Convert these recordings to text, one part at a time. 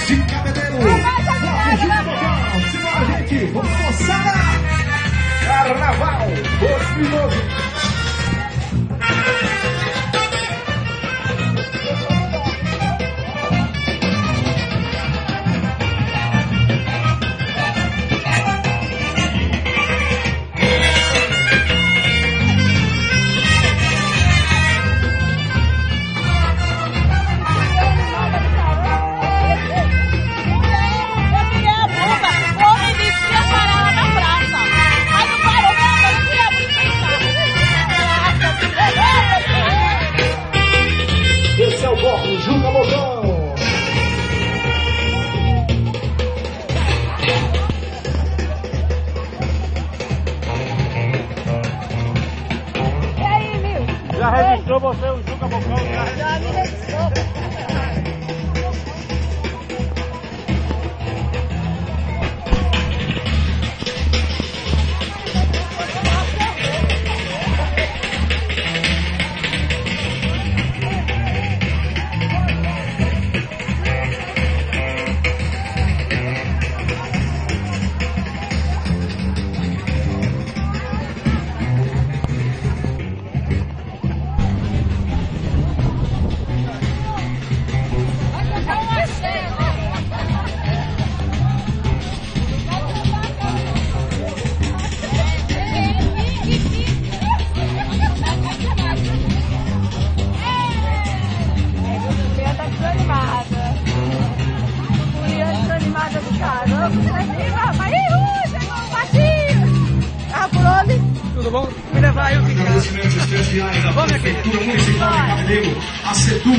de Cabedelo. Simbora, gente, vamos moçada! Carnaval 2012. Juca Bocão. E aí, Nil? Já registrou você o Juca Bocão? Já me registrou. Tudo bom? Me levar aí o que Agradecimentos especiais à Prefeitura Municipal de Cabedelo, a CETU,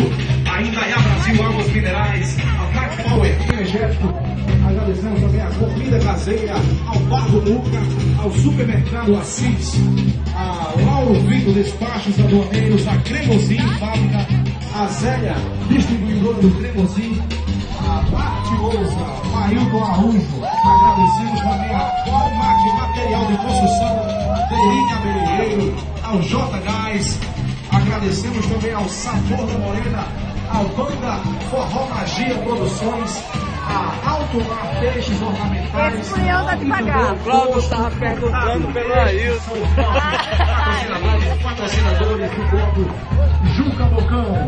a Indaiá Brasil Águas Minerais, a Black Power Energético. Agradecemos também a comida caseira, ao Bar do Muca, ao supermercado Assis, a Lauro Vitor Despachos Aduaneiros, a Cremosim Fábrica, a Zélia, distribuidora do Cremosim, a Bate Ouça, Marildo Araújo. Agradecemos também a Formac Material de Construção, Deirinha Beleireiro, ao J Gás. Agradecemos também ao Sabor da Morena, ao Banda Forró Magia Produções, a Alto Mar Peixes Ornamentais. Esse fui eu da devagar. O Cláudio estava perguntando pelo Ailton. Patrocinadores do bloco Juca Bocão.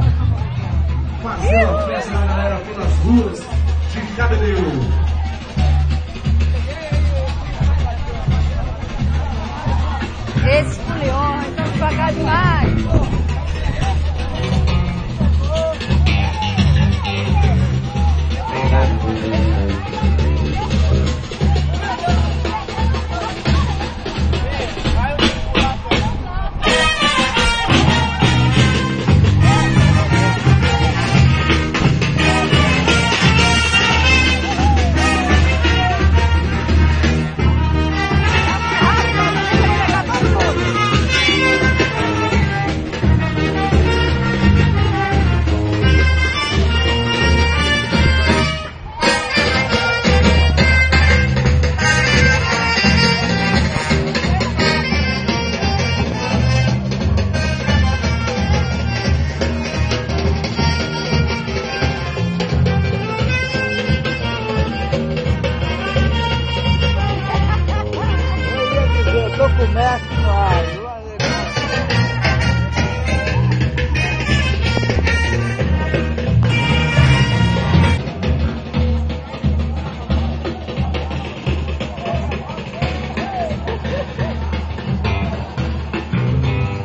Fazendo a festa da galera pelas ruas de Cabedelo. Esse fuliões estão devagar demais. Eu começo a...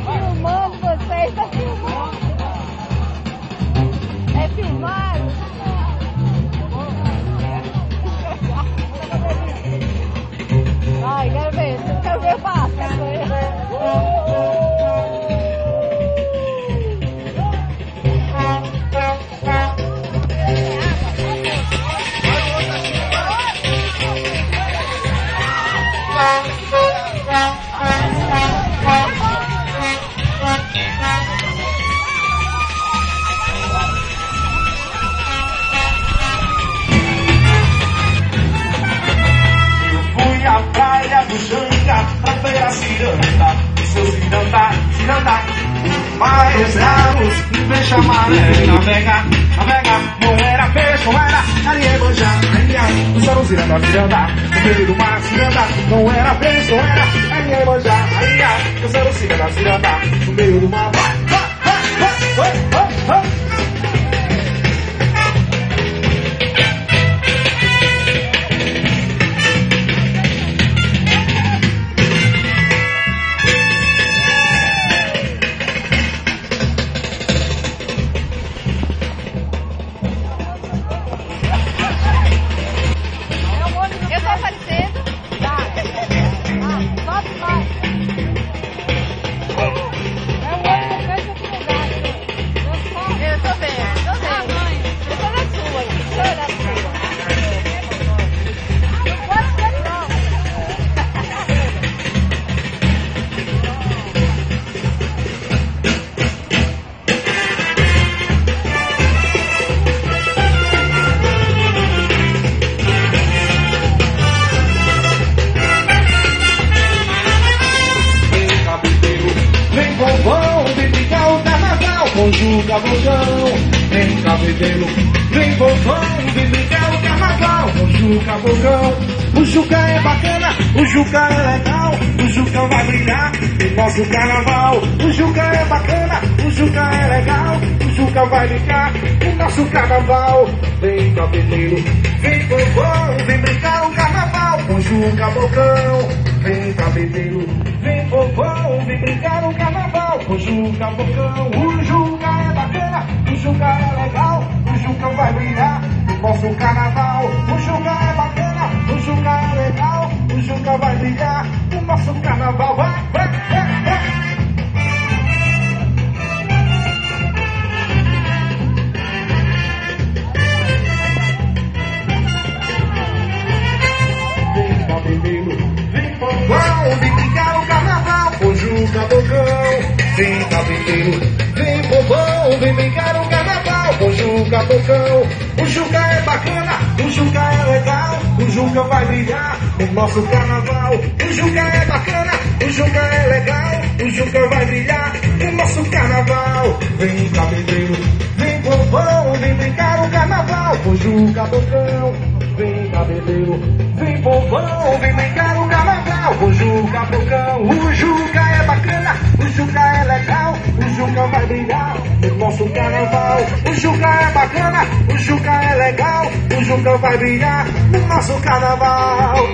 Filmando vocês, tá filmando. É filmado. Ai, quero ver. Quero ver passar. Vai os galos, peixe amarelo. Navega, navega, não era peixe, não era Ariemanjá. Ai, ai, o sol ciranda, ciranda, no meio do mar, ciranda. Não era peixe, não era Ariemanjá. Ai, ai, o sol ciranda, ciranda, no meio do mar. Eu tô aparecendo? Tá. Sobe mais. É o olho do peixe aqui no gato. Eu tô vendo, tô vendo. Eu tô na sua, deixa eu olhar pra sua. Não pode ser não. Vem vovão, vem brincar o carnaval com Juca Bocão. Vem cabedelo, vem vovão, vem brincar o carnaval com Juca Bocão. O Juca é bacana, o Juca é legal, o Juca vai brilhar no nosso carnaval. O Juca é bacana, o Juca é legal, o Juca vai brilhar no nosso carnaval. Vem cabedelo, vem vovão, vem brincar o carnaval com Juca Bocão. Vem cabedelo, vem vovão, vem brincar no carnaval com Juca Bocão. O Juca é bacana, o Juca é legal, o Juca vai brilhar no nosso carnaval. O Juca é bacana, o Juca é legal, o Juca vai brilhar no nosso carnaval. Vai, vai, vai, vai. Vem cabedelo, vem vovão, vem brincar no carnaval com Juca Bocão. Vem cabedelo, vem vovão, vem brincar no carnaval com Juca Bocão. O Juca é bacana, o Juca é legal, o Juca vai brilhar no nosso carnaval. O Juca é bacana, o Juca é legal, o Juca vai brilhar no nosso carnaval. Vem cabedelo, vem vovão, vem brincar no carnaval com Juca Bocão. Vem cabedelo, vem vovão, vem brincar no carnaval com Juca Bocão. O Juca é bacana, o Juca é legal, o Juca vai brilhar no nosso carnaval. O Juca é bacana, o Juca é legal, o Juca vai brilhar no nosso carnaval.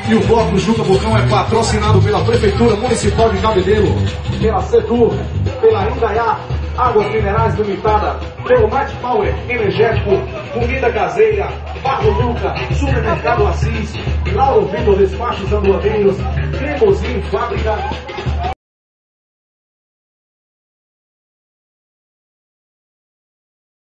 E o bloco Juca Bocão é patrocinado pela Prefeitura Municipal de Cabedelo, pela Setur, pela Indaiá, Águas Minerais Limitada, pelo Night Power Energético, Comida Caseira, Barro Luca, Supermercado Assis, Lauro Vitor Despachos Ambulateiros, Cremosinho Fábrica,